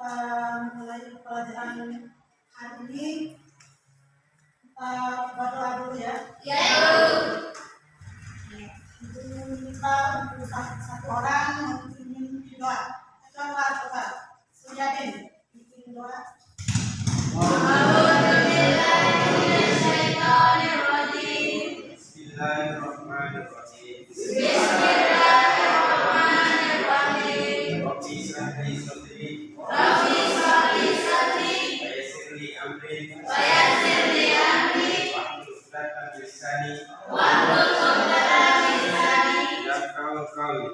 mulai pelajaran hari ini. Kita berdoa dulu ya. Ya. Kita satu orang ingin doa. Coba Suyadin bikin doa. Bismillahirrahmanirrahim. Bismillahirrahmanirrahim. Rabbi shrah li sadri wa yassir li amri wahlul 'uqdatam min lisani yafqahu qawli.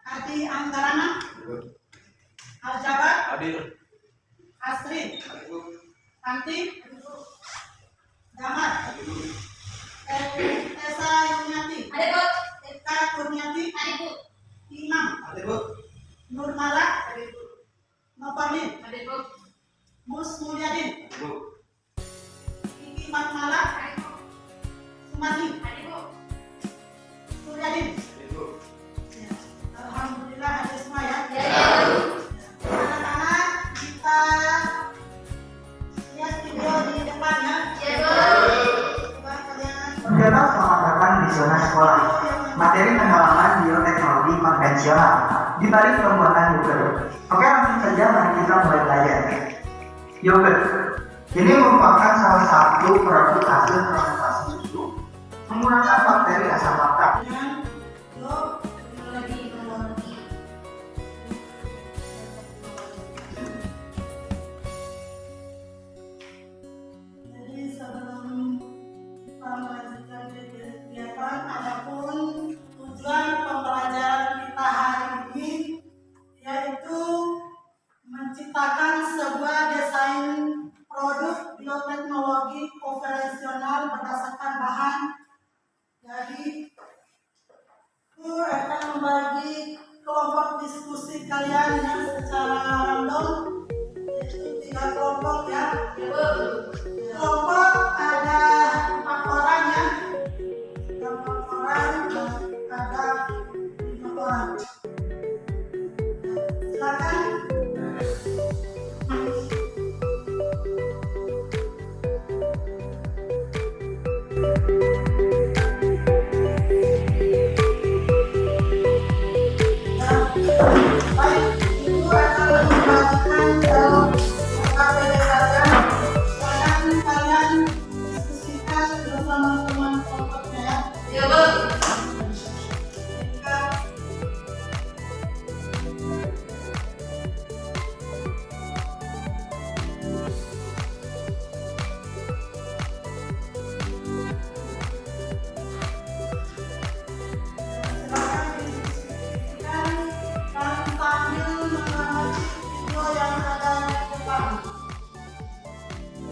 Adi Anggarana, Aljabar, Hadir. Asri, Tanti, Damar, Esa Yuniati, Eka Kurniati, Imam, Nurmala, Nopalin, Mus Mulyadin, Kiki Matmala, Sumati, Suryadin. Ya, alhamdulillah ada semua ya. Anak-anak kita lihat video di depan ya. Coba kalian. Saudara, selamat datang di zona sekolah. Materi pendalaman bioteknologi konvensional di balik pembuatan yogurt. Oke, langsung saja mari kita mulai belajar. Yogurt ini merupakan salah satu produk hasil fermentasi susu menggunakan bakteri asam laktat. Jadi sebelum kita melanjutkan kegiatan, adapun tujuan pembelajaran kita hari ini yaitu menciptakan sebuah desain produk bioteknologi konvensional berdasarkan bahan. Jadi itu akan membagi kelompok diskusi kalian yang secara random, yaitu 3 kelompok ya. Kelompok ada 4 orang ya. 4 orang ada 5 orang. Silakan. Baik, ibu akan membagikan KPD kalian. Silakan kalian diskusikan bersama teman kelompoknya ya. Silakan didiskusikan dan sambil mengamati video yang ada di depan.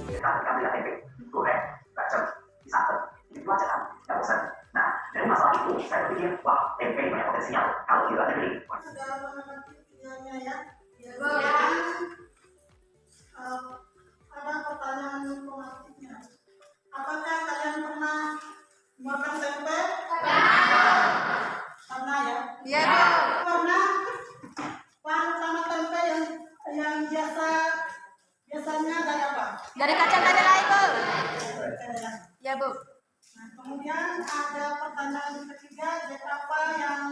Kita ambil tempe, goreng, bacem, disantap, itu aja kan, nggak bosan. Nah, dari masalah itu saya berpikir, wah, tempe banyak potensial kalau di luar negeri. Sudah mengamati videonya ya. Ya, ada pertanyaan informatifnya. Apakah kalian pernah makan tempe? Pernah ya? Pernah. Bahan utama tempe yang biasanya dari apa? Dari kacang kedelai, Bu. Ya, Bu. Nah, kemudian ada pertanyaan ketiga, zat apa yang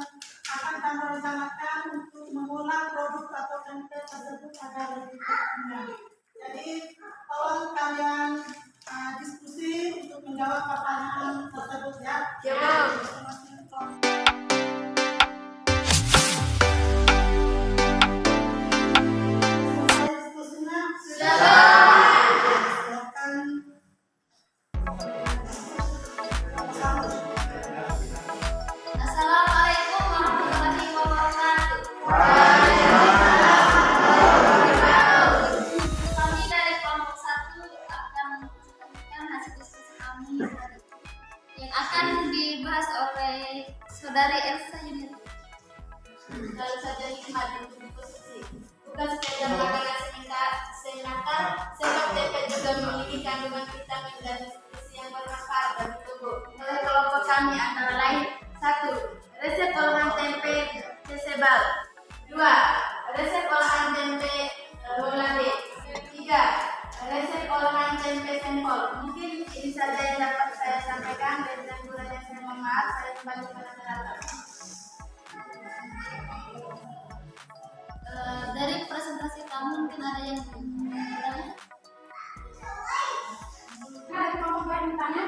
akan kamu rencanakan untuk mengulang produk atau tempe tersebut agar lebih berguna. Jadi tolong kalian diskusi untuk menjawab pertanyaan tersebut ya. Ya, Bu. Selesai diskusinya? Sudah. Silakan. Assalamualaikum warahmatullahi wabarakatuh. Kami dari kelompok 1 akan menyampaikan hasil diskusi kami yang akan dibahas oleh Saudari Elsa Yuniati. Lalu saja maju di posisi. Bukan saja makanan senangkan, sebab tempe juga memiliki kandungan vitamin dan nutrisi yang bermanfaat bagi tubuh. Oleh kelompok kami antara lain: 1. Resep olahan tempe tebal. 2. Resep olahan tempe bolade. 3. Resep olahan tempe sempol. Mungkin ini saja yang dapat saya sampaikan, dan kurangnya saya mohon maaf. Saya kembali ke moderator. Dari presentasi kamu mungkin ada yang bertanya? Ada kelompok yang bertanya,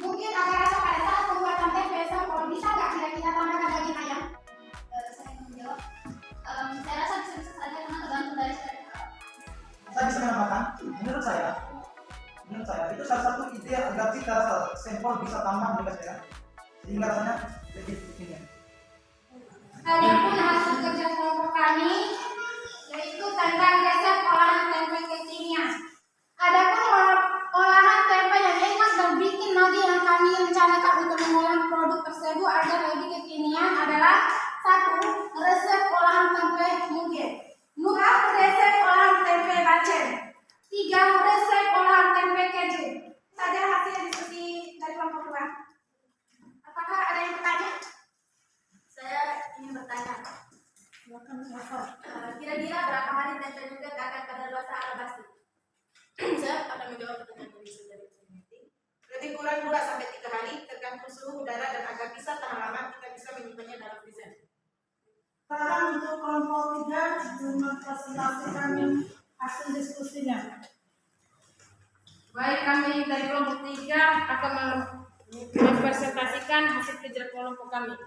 mungkin akan rasa pada saat pembuatan tempe sempol bisa nggak kira-kira tambahkan daging ayam? Saya menjawab. Saya rasa bisa saja karena tergantung dari saya. Saya bisa menambahkan, menurut saya itu salah satu ide agar cita rasa sempol bisa tambah juga saya, sehingga rasanya lebih ini. Adapun hasil kerja kelompok kami yaitu tentang resep olahan tempe kekinian. Adapun olahan tempe yang enak dan bikin nadi yang kami rencanakan untuk mengolah produk tersebut agar lebih kekinian adalah 1. Resep olahan tempe muge. 2. Resep olahan tempe bacem. 3. Resep olahan tempe keju. Saja hasil diskusi dari kelompok 2. Apakah ada yang bertanya? Saya ingin bertanya, kira-kira berapa hari tempe juga akan kadaluarsa ala basi? Saya akan menjawab pertanyaan dari saudari meeting. Lebih kurang 2 sampai 3 hari tergantung suhu udara dan agar bisa tahan lama kita bisa menyimpannya dalam freezer. Sekarang untuk kelompok 3 mempresentasikan hasil diskusinya. Baik, kami dari kelompok 3 akan mempresentasikan hasil kerja kelompok kami.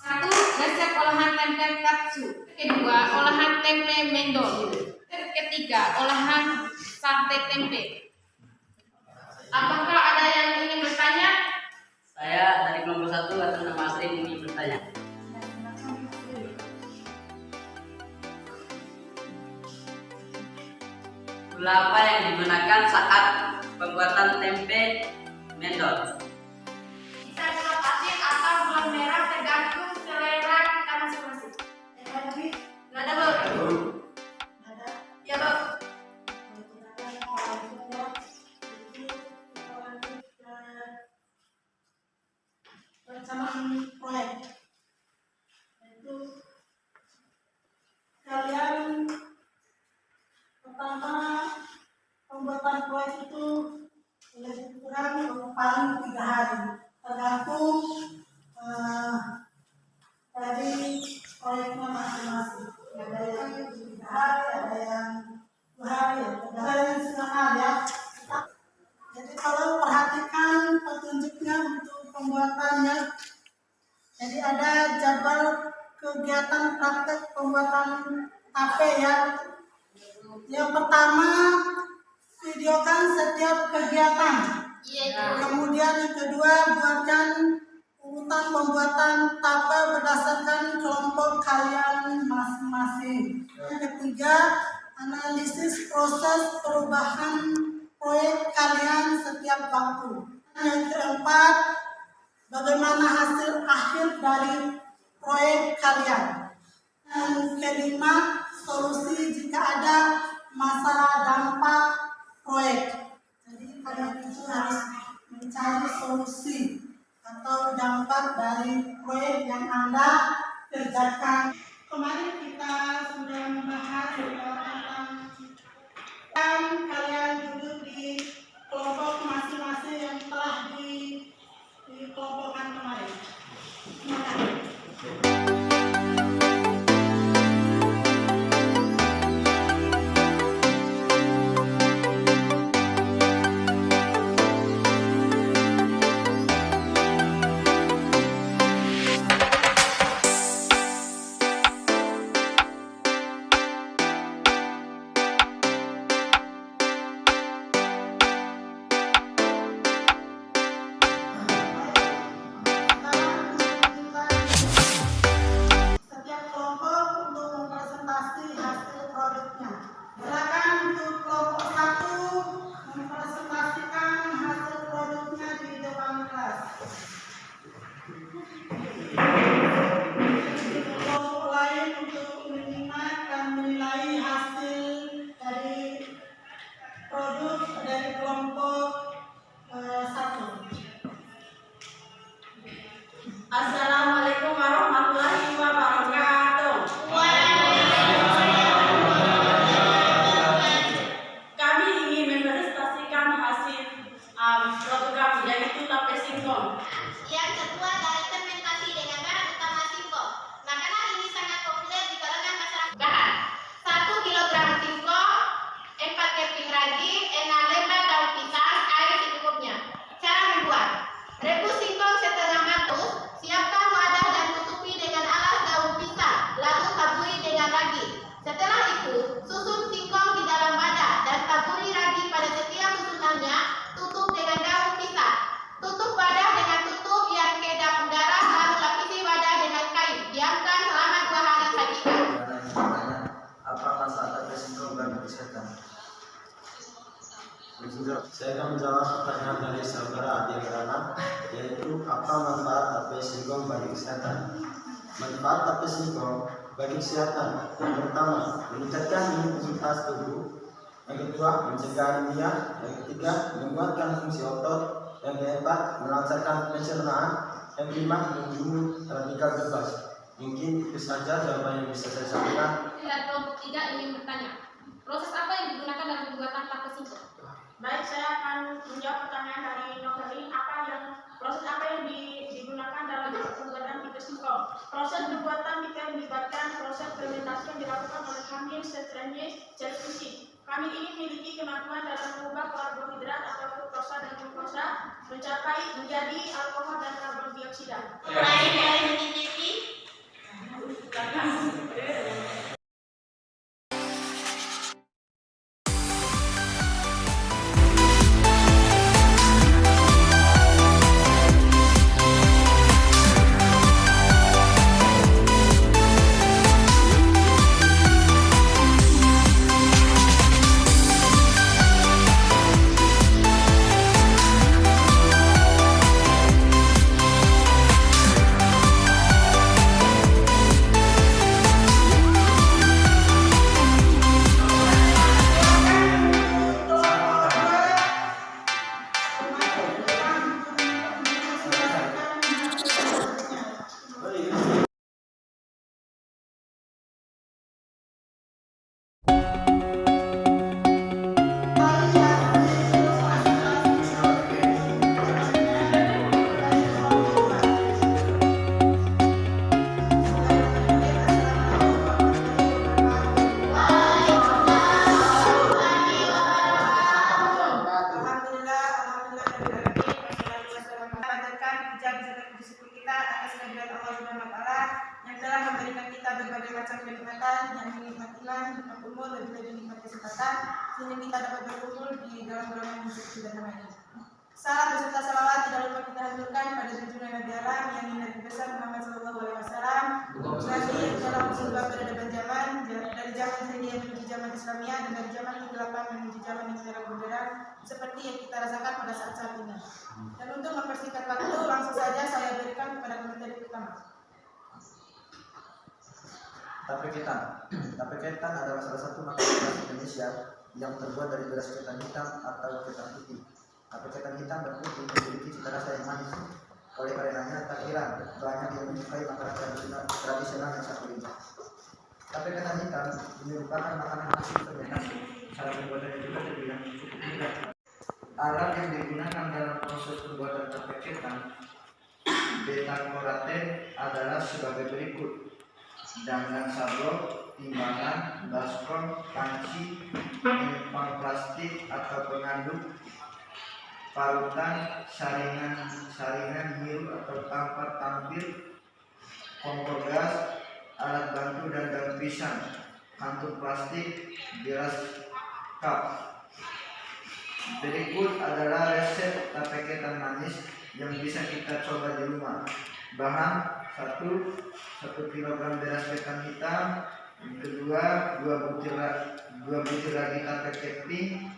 1. Resep olahan tempe katsu. 2. Olahan tempe mendol. 3. Olahan sate tempe. Apakah ada yang ingin bertanya? Saya dari kelompok 1 atas nama Asri ingin bertanya. Gula apa yang digunakan saat pembuatan tempe mendol? Bisa gula pasir atau gula merah tergantung selera kita masing-masing. Nggak ada, Bu? Ya, Bu. Perencanaan proyek. Itu kalian pertama pembuatan proyek itu lebih kurang paling 3 hari, tergantung dari proyeknya masing-masing. Ada yang 3 hari, ada yang 2 hari, ada yang setengah ya. Jadi kalau perhatikan petunjuknya untuk pembuatannya. Jadi ada jadwal kegiatan praktek pembuatan tape ya. Yang pertama, videokan setiap kegiatan. Kemudian yang kedua, buatkan urutan pembuatan tape berdasarkan kelompok kalian masing-masing. Yang ketiga, analisis proses perubahan proyek kalian setiap waktu. Yang keempat, bagaimana hasil akhir dari proyek kalian. Yang kelima, solusi jika ada masalah dampak proyek. Jadi kalian itu harus mencari solusi atau dampak dari proyek yang Anda kerjakan. Kemarin kita sudah membahas tentang kalian duduk di kelompok masing-masing yang telah dikelompokkan kemarin. Terima kasih. Saya akan menjawab pertanyaan dari saudara Adi Rana, yaitu apa manfaat tape singkong bagi kesehatan. Manfaat tape singkong bagi kesehatan: yang pertama, meningkatkan imunitas tubuh; yang kedua, mencegah anemia; yang ketiga, menguatkan fungsi otot; yang keempat, melancarkan pencernaan; yang kelima, membunuh radikal bebas. Mungkin itu saja jawaban yang bisa saya sampaikan. Dan kelompok 3 ingin bertanya, proses apa yang digunakan dalam pembuatan tape singkong? Baik, saya akan menjawab pertanyaan dari Noveli. Proses apa yang digunakan dalam pembuatan tape singkong? Proses pembuatan kita melibatkan proses fermentasi yang dilakukan oleh kami Cellstrengis Celsius. Kami ini memiliki kemampuan dalam mengubah karbohidrat atau fruktosa dan glukosa menjadi alkohol dan karbon dioksida. Selain dari menyicipi sehingga kita dapat berkumpul di dalam bulan yang sederhana ini. Salam beserta salawat tidak lupa kita haturkan pada junjungan Nabi Alam yang Nabi besar Muhammad SAW. Nabi yang telah berubah pada depan zaman, dari zaman jahiliyah menuju zaman Islamiyah dan dari zaman kegelapan menuju zaman yang terang benderang, seperti yang kita rasakan pada saat ini. Dan untuk mempersingkat waktu, langsung saja saya berikan kepada materi pertama. Tape ketan adalah salah satu makanan Indonesia yang terbuat dari beras ketan hitam atau ketan putih. Tape ketan hitam dan putih memiliki cita rasa yang manis. Oleh karenanya tak heran banyak yang menyukai makanan tradisional yang satu ini. Tape ketan hitam merupakan makanan khas fermentasi. Cara pembuatannya juga terbilang cukup mudah. Alat yang digunakan dalam proses pembuatan tape ketan beta-carotene adalah sebagai berikut: dangan sablon, timbangan, baskom, panci, empang plastik atau pengaduk, parutan, saringan miru atau tampar tampil, kompor gas, alat bantu dan daun pisang, kantung plastik, bilas cup. Berikut adalah resep tape ketan manis yang bisa kita coba di rumah. Bahan: 1 kilogram beras ketan hitam, yang kedua 2 butir ragi tape keting,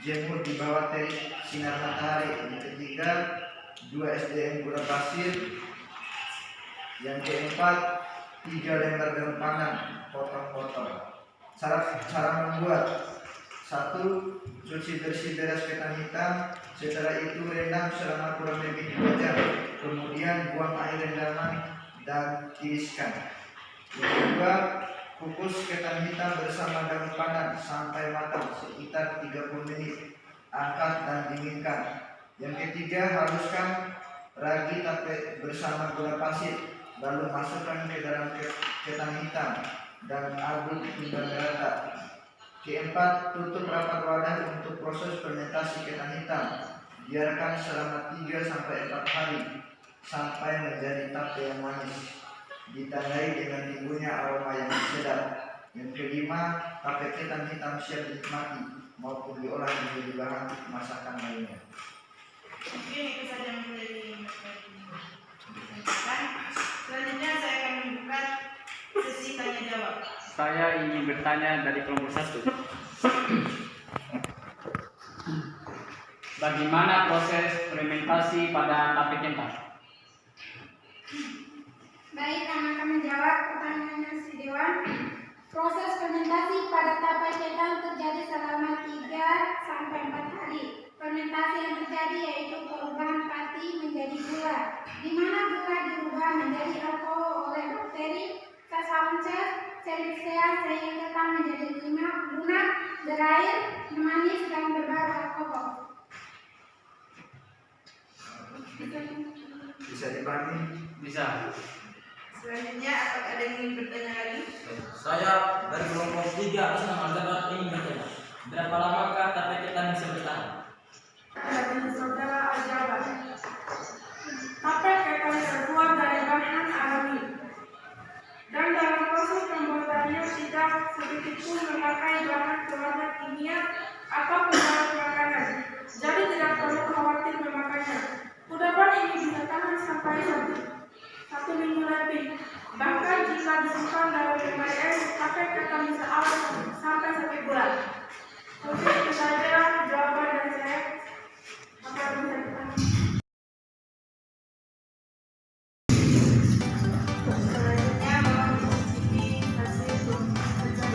jemur di bawah terik sinar matahari, yang ketiga 2 SDM gula pasir, yang keempat 3 lembar daun pandan potong-potong. Cara membuat: 1. Cuci bersih beras ketan hitam, setelah itu rendam selama kurang lebih 2 jam, kemudian buang air rendaman dan tiriskan. Yang kedua, kukus ketan hitam bersama daun pandan sampai matang sekitar 30 menit, angkat dan dinginkan. Yang ketiga, haluskan ragi tape bersama gula pasir, lalu masukkan ke dalam ketan hitam dan aduk hingga merata. Keempat, tutup rapat wadah untuk proses fermentasi ketan hitam. Biarkan selama 3-4 hari sampai menjadi tape yang manis, ditandai dengan timbulnya aroma yang sedap. Yang kelima, tape ketan hitam siap dinikmati maupun diolah menjadi bahan masakan lainnya. Mungkin itu saja yang menjadi selanjutnya saya akan membuka sesi tanya jawab. Saya ingin bertanya dari kelompok 1. Bagaimana proses fermentasi pada tape ketan? Baik, akan menjawab pertanyaannya si Dewan. Proses fermentasi pada tape ketan terjadi selama 3 sampai 4 hari. Fermentasi yang terjadi yaitu perubahan pati menjadi gula, di mana gula dirubah menjadi alkohol oleh bakteri Saccharomyces cerevisiae sehingga ketan menjadi lunak, berair, manis dan berbau alkohol. Bisa dipahami? Bisa. Selanjutnya, apakah ada yang ingin bertanya lagi? Saya dari kelompok 3 atas nama Aljabar ingin bertanya, berapa lamakah tape ketan bisa bertahan? Dari saudara Aljabar. Tape ketan terbuat dari bahan alami dan dalam proses pembuatannya tidak sedikit pun memakai bahan pewarna kimia atau pengawet makanan, jadi tidak perlu khawatir memakainya. Kudapan ini bisa tahan sampai 1 minggu lebih. Bahkan jika disimpan dalam lemari es, tape ketan bisa awet sampai 1 bulan. Mungkin itu saja jawaban dari saya. Apa bisa dipahami? Selanjutnya, mohon dicicipi hasil penjelasan.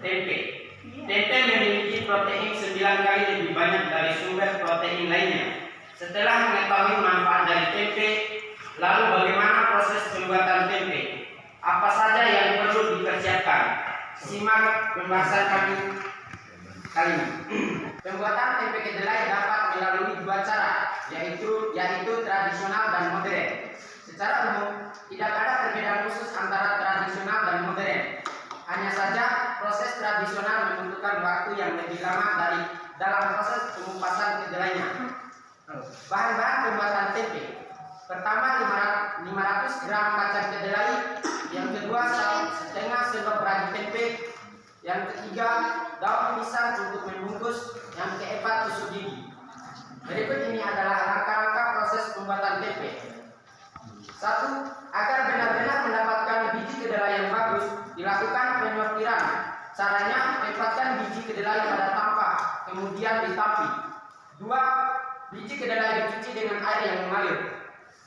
Tempe. Tempe memiliki protein 9 kali lebih banyak dari sumber protein lainnya. Setelah mengetahui manfaat dari tempe, lalu bagaimana proses pembuatan tempe? Apa saja yang perlu dipersiapkan? Simak pembahasan kami kali ini. Pembuatan tempe kedelai dapat melalui 2 cara, yaitu tradisional dan modern. Secara umum, tidak ada perbedaan khusus antara tradisional dan modern. Hanya saja proses tradisional membutuhkan waktu yang lebih lama dalam proses pengupasan kedelainya. Bahan-bahan pembuatan tempe. Pertama, 500 gram kacang kedelai. Yang kedua, setengah sendok ragi tempe. Yang ketiga, daun pisang untuk membungkus. Yang keempat, tusuk gigi. Berikut ini adalah langkah-langkah proses pembuatan tempe. 1. Agar benar-benar mendapatkan biji kedelai yang bagus, dilakukan penyortiran. Caranya, tempatkan biji kedelai pada tampah, kemudian ditapi. 2. Biji kedelai dicuci dengan air yang mengalir.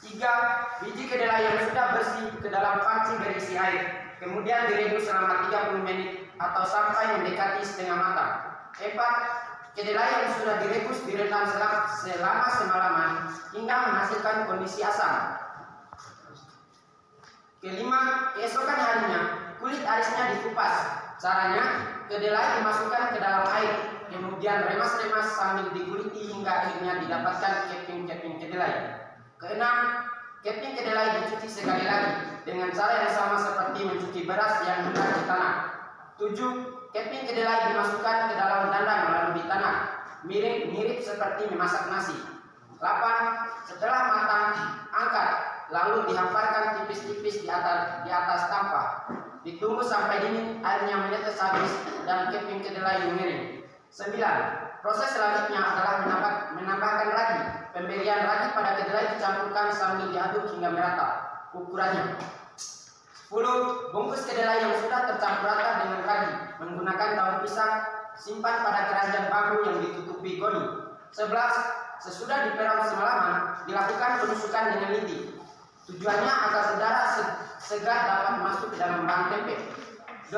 3. Biji kedelai yang sudah bersih ke dalam pancing berisi air, kemudian direbus selama 30 menit atau sampai mendekati setengah matang. 4. Kedelai yang sudah direbus direndam selama semalaman hingga menghasilkan kondisi asam. Kelima, keesokan harinya kulit arisnya dikupas. Caranya, kedelai dimasukkan ke dalam air, kemudian remas-remas sambil dikuliti hingga akhirnya didapatkan keping-keping kedelai. Keenam, keping kedelai dicuci sekali lagi dengan cara yang sama seperti mencuci beras yang hendak ditanam. 7. Keping kedelai dimasukkan ke dalam dandang lalu ditanam, mirip seperti memasak nasi. 8. Setelah matang, angkat, lalu dihamparkan tipis-tipis di atas tampah. Ditunggu sampai dingin, airnya menetes habis dan keping kedelai miring. 9. Proses selanjutnya adalah menambahkan ragi. Pemberian ragi pada kedelai dicampurkan sambil diaduk hingga merata. Ukurannya 10. Bungkus kedelai yang sudah tercampur rata dengan ragi menggunakan daun pisang, simpan pada keranjang bambu yang ditutupi goni. 11. Sesudah diperam semalaman, dilakukan penusukan dengan lidi. Tujuannya agar udara segar dapat masuk ke dalam bahan tempe. 12.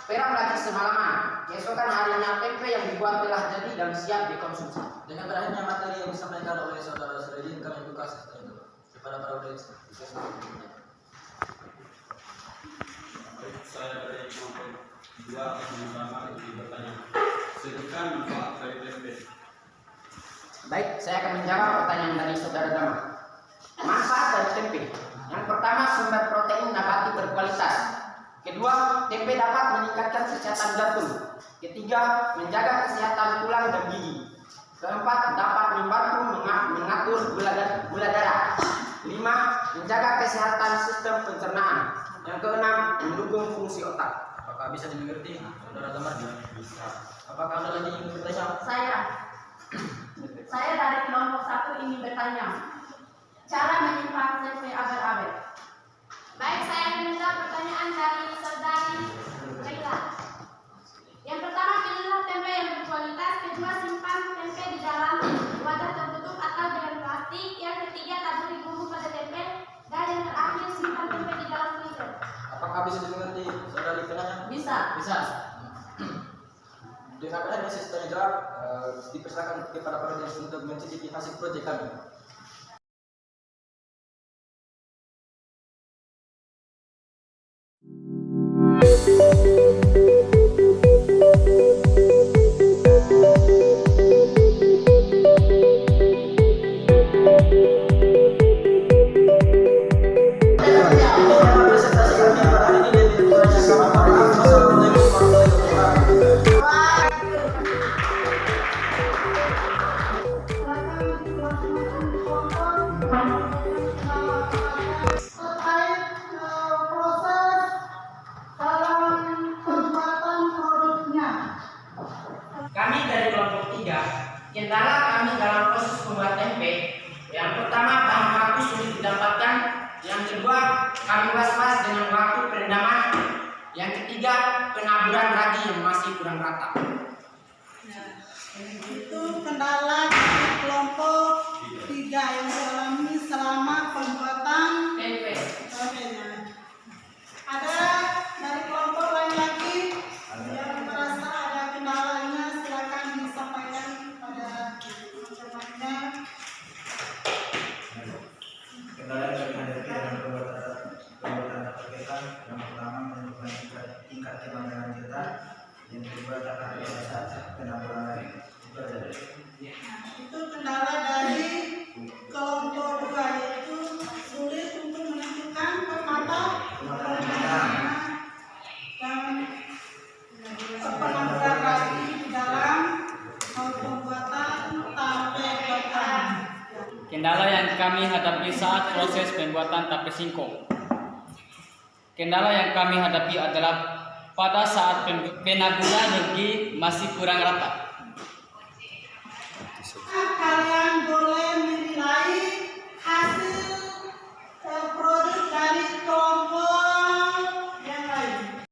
Peram lagi semalaman. Keesokan harinya tempe yang dibuat telah jadi dan siap dikonsumsi. Dengan berakhirnya materi yang disampaikan oleh saudara-saudara ini, kami buka sesi itu kepada para audiens. Saya dari kelompok 2 yang pertama ingin bertanya, sebutkan manfaat dari tempe. Baik, saya akan menjawab pertanyaan dari saudara Dama. Manfaat dari tempe. Yang pertama, sumber protein nabati berkualitas. Kedua, tempe dapat meningkatkan kesehatan jantung. Ketiga, menjaga kesehatan tulang dan gigi. Keempat, dapat membantu mengatur gula darah. 5. Menjaga kesehatan sistem pencernaan. Yang keenam, mendukung fungsi otak. Apakah bisa dimengerti, saudara Damar? Bisa. Apakah Anda lagi ingin bertanya? Saya dari kelompok 1 ingin bertanya, cara menyimpan tempe agar awet. Baik, saya akan menjawab pertanyaan dari saudari Laila. Yang pertama, pilihlah tempe yang berkualitas. Kedua, simpan tempe di dalam wadah tertutup atau dengan plastik. Yang ketiga, taburi bumbu pada tempe. Dan yang terakhir, simpan tempe di dalam freezer. Apakah bisa dimengerti, saudari penanya? Bisa. Bisa. Dengan adanya sesi tanya jawab, dipersilakan kepada para audiens untuk mencicipi hasil proyek kami. Terkait proses dalam pembuatan produknya. Kami dari kelompok 3, kendala kami dalam proses membuat tempe. Yang pertama, bahan baku sulit didapatkan. Yang kedua, kami was-was dengan waktu perendaman. Yang ketiga, penaburan ragi yang masih kurang rata. Itu kendala dari kelompok 3 yang dialami selama pembuatan Tempe. tempenya. Ada dari kelompok lain lagi yang merasa ada kendalanya, silakan disampaikan pada teman-temannya. Kendala yang kami hadapi dalam pembuatan paketan, yang pertama menentukan tingkat kemampuan kita, yang kedua tata kelola penaburan lagi. Itu aja. Itu kendala dari kelompok 2, yaitu sulit untuk menentukan mata dan penaburan lagi di dalam pembuatan tape ketan. Kendala yang kami hadapi saat proses pembuatan tape singkong. Kendala yang kami hadapi adalah pada saat penaburan regi masih kurang rata. Kalian boleh menilai hasil produk dari kelompok yang lain.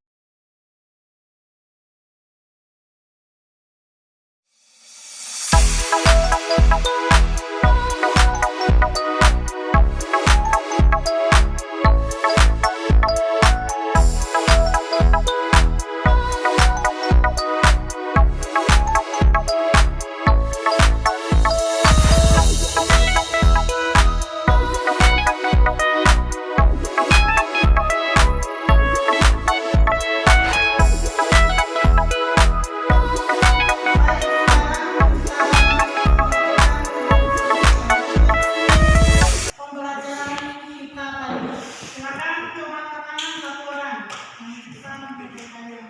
Pembelajaran kita tadi. Silakan coba pertanyaan satu orang yang bisa memberikannya.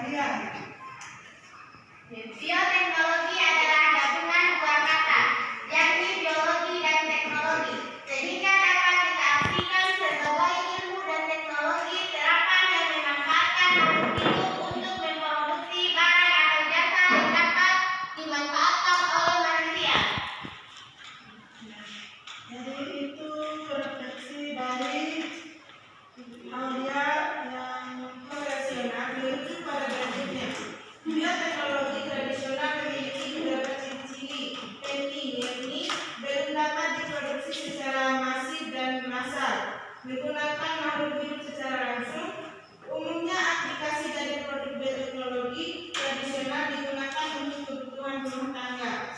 Iya. Bioteknologi adalah gabungan dua kata, yakni tradisional merujuk pada bentuknya. Bioteknologi tradisional memiliki beberapa ciri-ciri penting, yakni belum dapat diproduksi secara masif dan massal, menggunakan makhluk hidup secara langsung. Umumnya aplikasi dari produk bioteknologi tradisional digunakan untuk kebutuhan rumah tangga.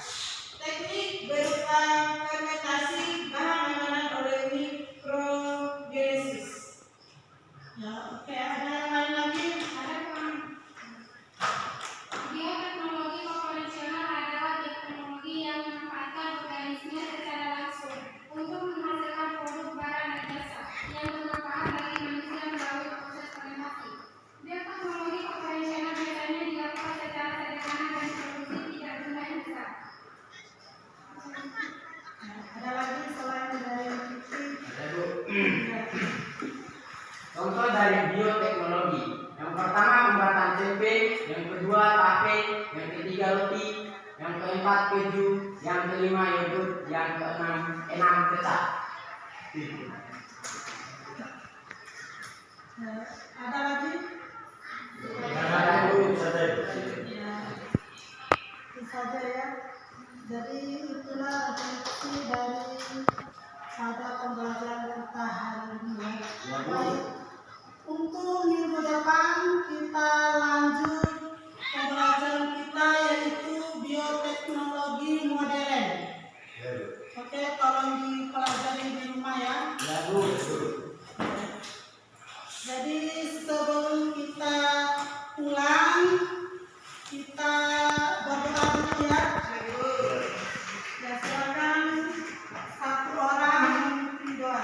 Teknik berupa fermentasi bahan makanan oleh mikrogenesis. Ya, oke, ada yang lain lagi? Ada bioteknologi konvensional adalah teknologi yang memanfaatkan organisme secara langsung untuk menghasilkan produk barang dan jasa yang bermanfaat bagi manusia melalui proses fermentasi. Bioteknologi konvensional biasanya dilakukan secara sederhana dan produksi tidak jumlah yang besar. Ada lagi selain dari Ada, Bu. Contoh dari bioteknologi. Yang pertama pembuatan tempe, yang kedua tape, yang ketiga roti, yang keempat keju, yang kelima yogurt, yang keenam kecap. ada lagi? Ada, Bu. Ya, itu saja ya. Jadi itulah fungsi dari pada pembelajaran kita hari ini ya. Baik, untuk minggu depan kita lanjut pembelajaran kita yaitu bioteknologi modern. Oke, tolong dipelajari di rumah ya. Ya, Bu. Jadi sebelum kita pulang, kita berdoa dulu ya. Ya, silakan satu orang berdoa.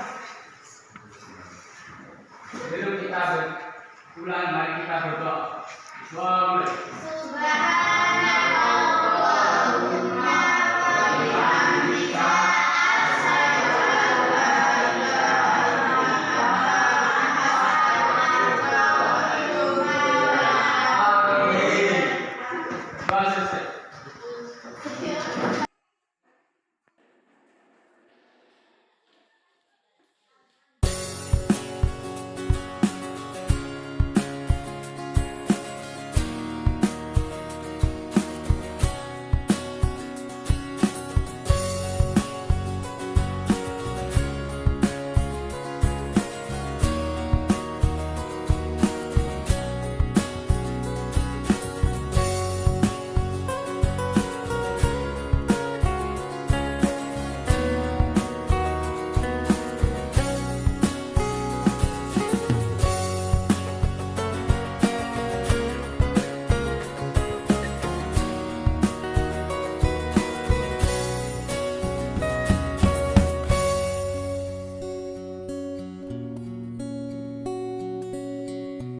Sebelum kita pulang, mari kita berdoa. Subhanallah.